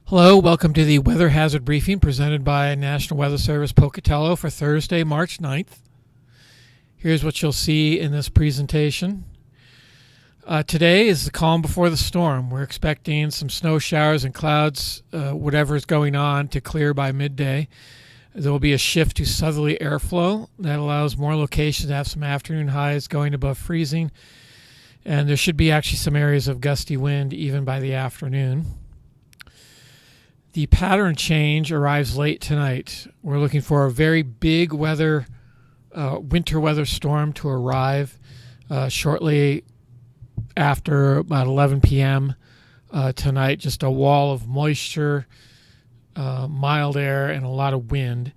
Hello, welcome to the Weather Hazard Briefing presented by National Weather Service Pocatello for Thursday, March 9th. Here's what you'll see in this presentation. Today is the calm before the storm. We're expecting some snow showers and clouds, whatever is going on, to clear by midday. There will be a shift to southerly airflow that allows more locations to have some afternoon highs going above freezing. And there should be actually some areas of gusty wind even by the afternoon. The pattern change arrives late tonight. We're looking for a very big winter weather storm to arrive shortly after about 11 p.m. Tonight. Just a wall of moisture, mild air, and a lot of wind.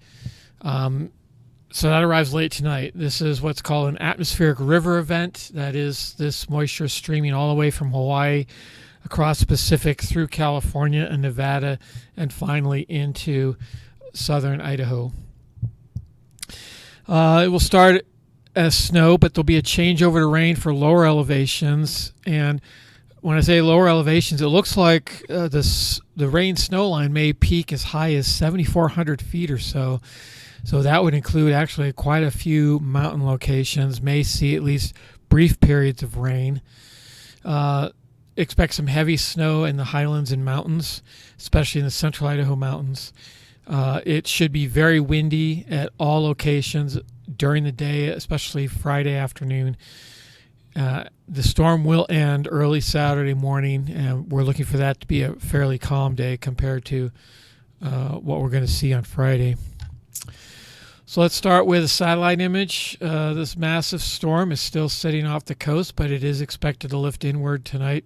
So that arrives late tonight. This is what's called an atmospheric river event. That is, this moisture streaming all the way from Hawaii across the Pacific through California and Nevada and finally into southern Idaho. It will start as snow, but there'll be a changeover to rain for lower elevations. And when I say lower elevations, it looks like the rain snow line may peak as high as 7,400 feet or so. So that would include actually quite a few mountain locations, may see at least brief periods of rain. Expect some heavy snow in the highlands and mountains, especially in the central Idaho mountains. It should be very windy at all locations during the day, especially Friday afternoon. The storm will end early Saturday morning, and we're looking for that to be a fairly calm day compared to what we're going to see on Friday. So let's start with a satellite image. This massive storm is still sitting off the coast, but it is expected to lift inward tonight.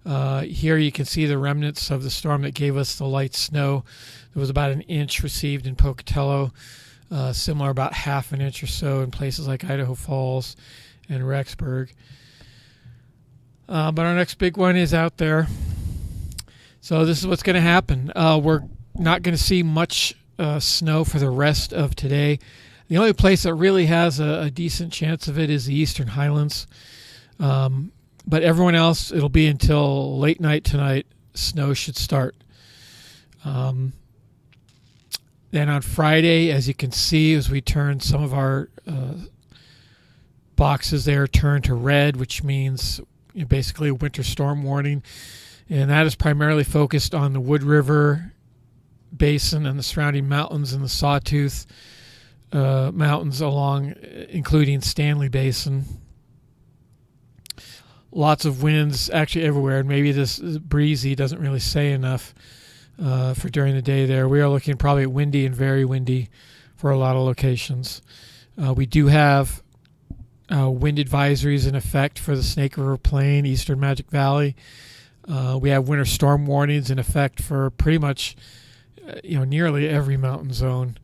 Here you can see the remnants of the storm that gave us the light snow. There was about an inch received in Pocatello, similar about half an inch or so in places like Idaho Falls and Rexburg. But our next big one is out there. So this is what's going to happen. We're not going to see much snow for the rest of today. The only place that really has a decent chance of it is the eastern highlands. But everyone else, it'll be until late night tonight, snow should start. Then on Friday, as you can see, as we turn some of our boxes there, turn to red, which means basically a winter storm warning. And that is primarily focused on the Wood River Basin and the surrounding mountains and the Sawtooth Mountains along, including Stanley Basin. Lots of winds actually everywhere, and maybe this breezy doesn't really say enough for during the day there. We are looking probably at windy and very windy for a lot of locations. We do have wind advisories in effect for the Snake River Plain, Eastern Magic Valley. We have winter storm warnings in effect for pretty much nearly every mountain zone,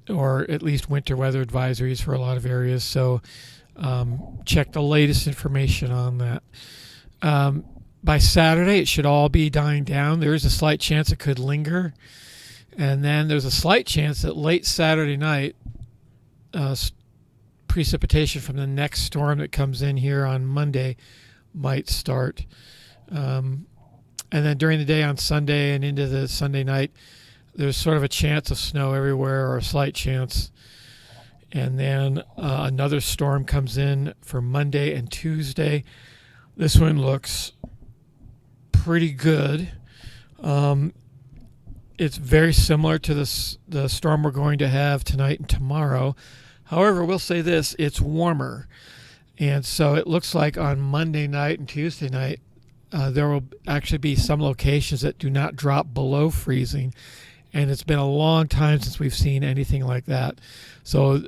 or at least winter weather advisories for a lot of areas. So check the latest information on that. By Saturday, it should all be dying down. There is a slight chance it could linger. And then there's a slight chance that late Saturday night, precipitation from the next storm that comes in here on Monday might start. And then during the day on Sunday and into the Sunday night, there's sort of a chance of snow everywhere, or a slight chance. And then another storm comes in for Monday and Tuesday. This one looks pretty good. It's very similar to the storm we're going to have tonight and tomorrow. However, we'll say this, it's warmer. And so it looks like on Monday night and Tuesday night, there will actually be some locations that do not drop below freezing. And it's been a long time since we've seen anything like that. So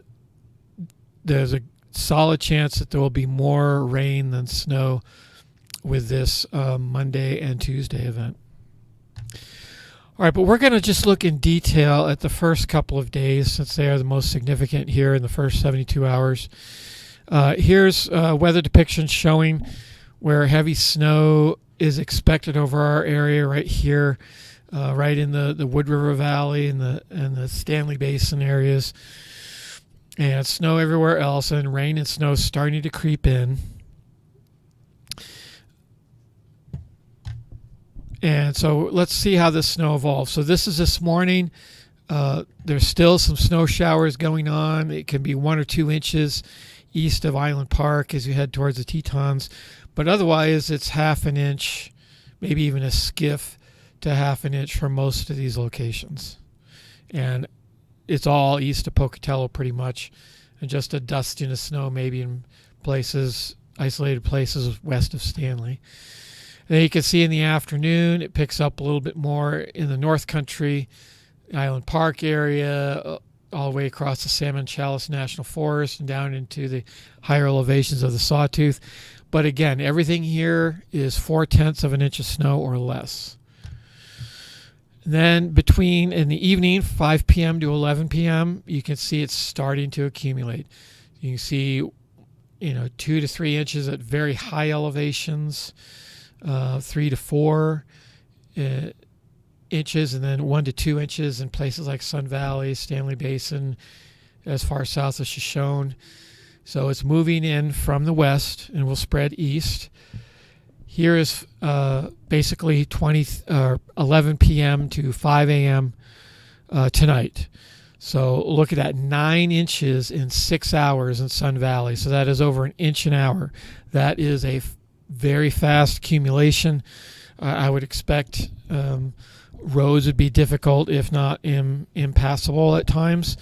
there's a solid chance that there will be more rain than snow with this Monday and Tuesday event. All right, but we're going to just look in detail at the first couple of days, since they are the most significant here in the first 72 hours. Here's weather depictions showing where heavy snow is expected over our area right here, right in the Wood River Valley and the Stanley Basin areas. And snow everywhere else, and rain and snow starting to creep in. And so let's see how this snow evolves. So this is this morning. There's still some snow showers going on. It can be 1 or 2 inches east of Island Park as you head towards the Tetons. But otherwise, it's half an inch, maybe even a skiff to half an inch for most of these locations. And it's all east of Pocatello pretty much, and just a dusting of snow maybe in places, isolated places west of Stanley. And then you can see in the afternoon it picks up a little bit more in the North Country, Island Park area, all the way across the Salmon Chalice National Forest and down into the higher elevations of the Sawtooth. But again, everything here is 4/10 of an inch of snow or less. And then between in the evening, 5 p.m. to 11 p.m., you can see it's starting to accumulate. You can see, 2 to 3 inches at very high elevations, 3 to 4 inches, and then 1 to 2 inches in places like Sun Valley, Stanley Basin, as far south as Shoshone. So it's moving in from the west and will spread east. Here is basically 11 p.m. to 5 a.m. Tonight. So look at that, 9 inches in 6 hours in Sun Valley. So that is over an inch an hour. That is a very fast accumulation. I would expect roads would be difficult, if not impassable at times.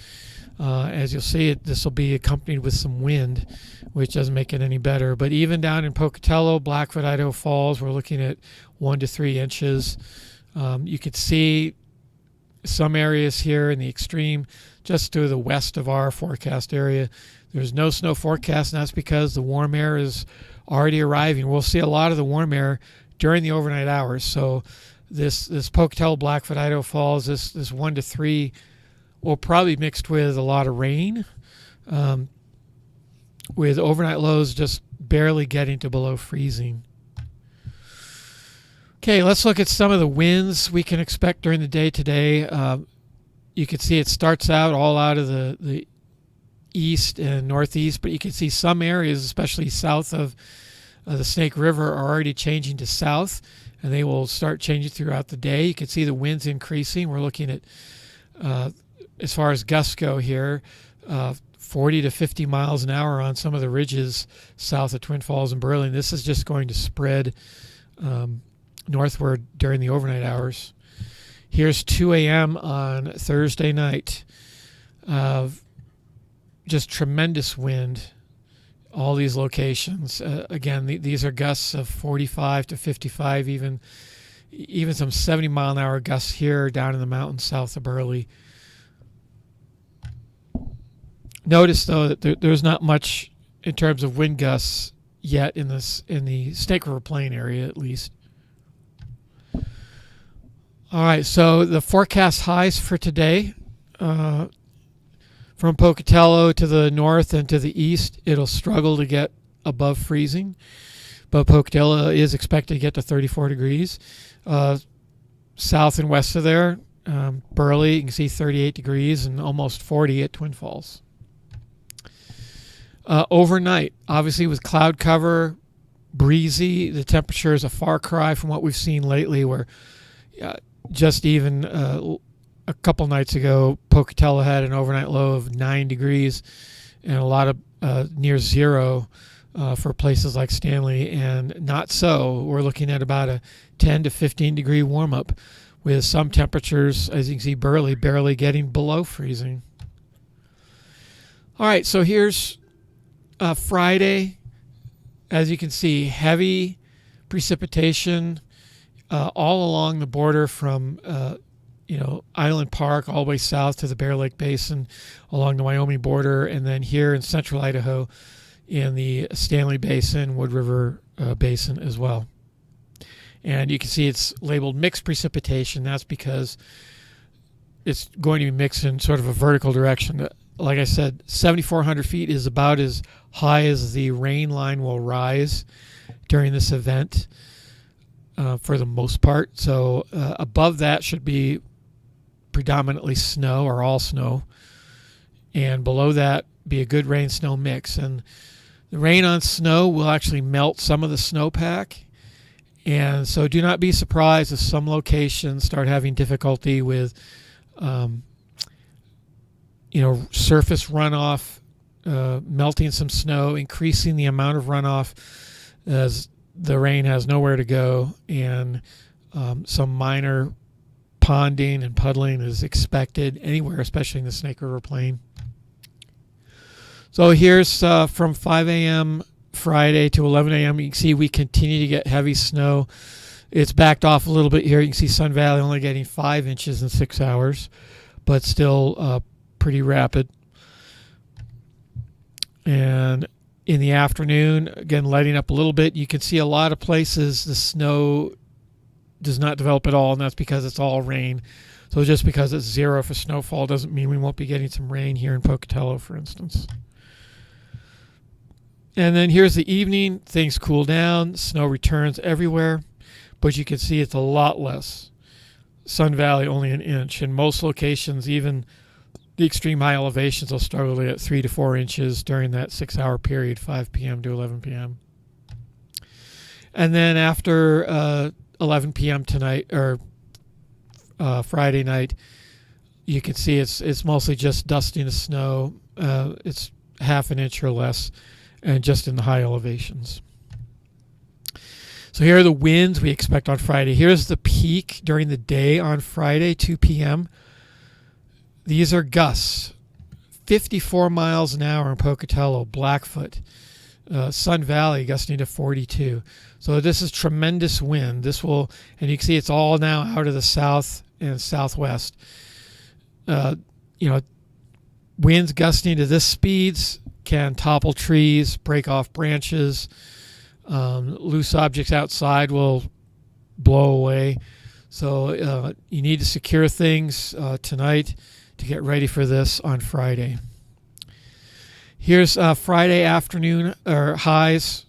As you'll see, this will be accompanied with some wind, which doesn't make it any better. But even down in Pocatello, Blackfoot, Idaho Falls, we're looking at 1 to 3 inches. You could see some areas here in the extreme, just to the west of our forecast area. There's no snow forecast, and that's because the warm air is already arriving. We'll see a lot of the warm air during the overnight hours. So this Pocatello, Blackfoot, Idaho Falls, this 1 to 3 will probably mixed with a lot of rain, with overnight lows just barely getting to below freezing. Okay, let's look at some of the winds we can expect during the day today. You can see it starts out all out of the east and northeast, but you can see some areas, especially south of the Snake River, are already changing to south, and they will start changing throughout the day. You can see the winds increasing. We're looking at, as far as gusts go here, 40 to 50 miles an hour on some of the ridges south of Twin Falls and Burley. This is just going to spread northward during the overnight hours. Here's 2 a.m. on Thursday night. Just tremendous wind, all these locations. Again, these are gusts of 45 to 55, even some 70 mile an hour gusts here down in the mountains south of Burley. Notice though that there's not much in terms of wind gusts yet in the Snake River Plain area, at least. All right, so the forecast highs for today, from Pocatello to the north and to the east, it'll struggle to get above freezing, but Pocatello is expected to get to 34 degrees. South and west of there, Burley, you can see 38 degrees and almost 40 at Twin Falls. Overnight, obviously with cloud cover, breezy, the temperature is a far cry from what we've seen lately, where just even a couple nights ago, Pocatello had an overnight low of 9 degrees and a lot of near zero for places like Stanley, and not so. We're looking at about a 10 to 15 degree warm up, with some temperatures, as you can see, Burley barely getting below freezing. All right, so here's Friday. As you can see, heavy precipitation all along the border from Island Park all the way south to the Bear Lake Basin, along the Wyoming border, and then here in central Idaho in the Stanley Basin, Wood River Basin as well. And you can see it's labeled mixed precipitation. That's because it's going to be mixed in sort of a vertical direction. Like I said, 7,400 feet is about as high as the rain line will rise during this event for the most part. So above that should be predominantly snow or all snow, and below that be a good rain snow mix. And the rain on snow will actually melt some of the snowpack, And so do not be surprised if some locations start having difficulty with surface runoff, melting some snow, increasing the amount of runoff as the rain has nowhere to go, and some minor ponding and puddling is expected anywhere, especially in the Snake River Plain. So here's from 5 a.m. Friday to 11 a.m. You can see we continue to get heavy snow. It's backed off a little bit here. You can see Sun Valley only getting 5 inches in 6 hours, but still pretty rapid. And in the afternoon, again, lighting up a little bit. You can see a lot of places the snow does not develop at all, and that's because it's all rain. So just because it's 0 for snowfall doesn't mean we won't be getting some rain here in Pocatello, for instance. And then here's the evening. Things cool down. Snow returns everywhere, but you can see it's a lot less. Sun Valley only an inch. In most locations, even the extreme high elevations will struggle to get 3 to 4 inches during that 6-hour period, 5 p.m. to 11 p.m. And then after 11 p.m. tonight, or Friday night, you can see it's mostly just dusting of snow. It's half an inch or less, and just in the high elevations. So here are the winds we expect on Friday. Here's the peak during the day on Friday, 2 p.m. These are gusts, 54 miles an hour in Pocatello, Blackfoot, Sun Valley gusting to 42. So this is tremendous wind. This will, and you can see it's all now out of the south and southwest. Winds gusting to this speeds can topple trees, break off branches. Loose objects outside will blow away. So you need to secure things tonight to get ready for this on Friday. Here's Friday afternoon or highs.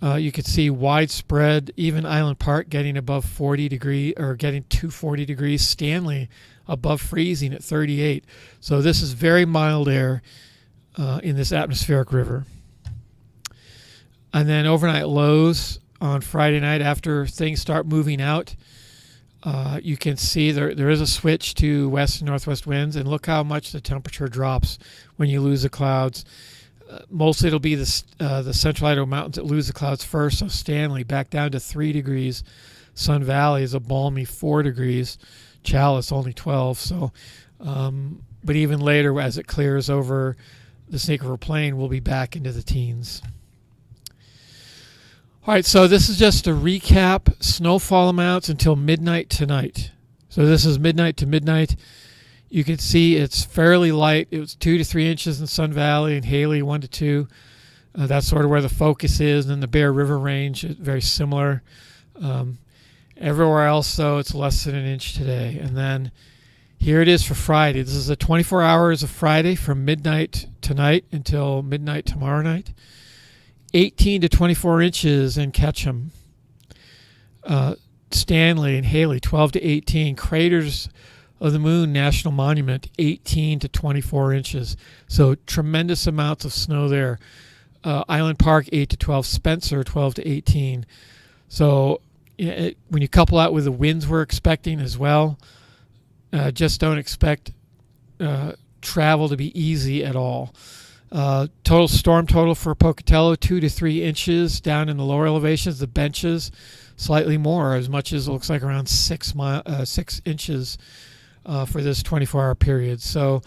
You can see widespread, even Island Park getting above 40 degrees, or getting to 40 degrees. Stanley above freezing at 38. So this is very mild air in this atmospheric river. And then overnight lows on Friday night after things start moving out. You can see there is a switch to west and northwest winds, and look how much the temperature drops when you lose the clouds. Mostly it'll be the Central Idaho Mountains that lose the clouds first. So Stanley back down to 3 degrees. Sun Valley is a balmy 4 degrees. Chalice only 12. So, but even later as it clears over the Snake River Plain, we'll be back into the teens. All right, so this is just a recap. Snowfall amounts until midnight tonight. So this is midnight to midnight. You can see it's fairly light. It was 2 to 3 inches in Sun Valley, and Haley 1 to 2. That's sort of where the focus is. And then the Bear River Range is very similar. Everywhere else, though, it's less than an inch today. And then here it is for Friday. This is the 24 hours of Friday from midnight tonight until midnight tomorrow night. 18 to 24 inches in Ketchum. Stanley and Haley, 12 to 18. Craters of the Moon National Monument, 18 to 24 inches. So tremendous amounts of snow there. Island Park, 8 to 12. Spencer, 12 to 18. So when you couple that with the winds we're expecting as well, just don't expect travel to be easy at all. Total storm total for Pocatello, 2 to 3 inches down in the lower elevations. The benches, slightly more, as much as it looks like around 6 inches for this 24-hour period. So,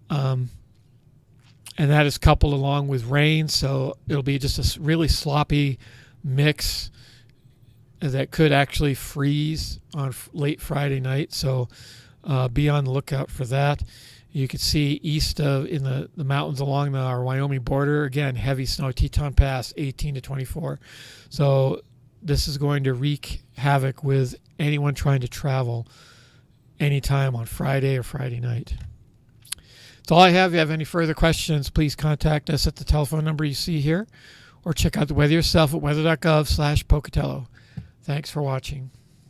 and that is coupled along with rain, so it'll be just a really sloppy mix that could actually freeze on late Friday night. So be on the lookout for that. You can see east of in the mountains along our Wyoming border, again, heavy snow, Teton Pass, 18 to 24. So this is going to wreak havoc with anyone trying to travel anytime on Friday or Friday night. That's all I have. If you have any further questions, please contact us at the telephone number you see here, or check out the weather yourself at weather.gov/Pocatello. Thanks for watching.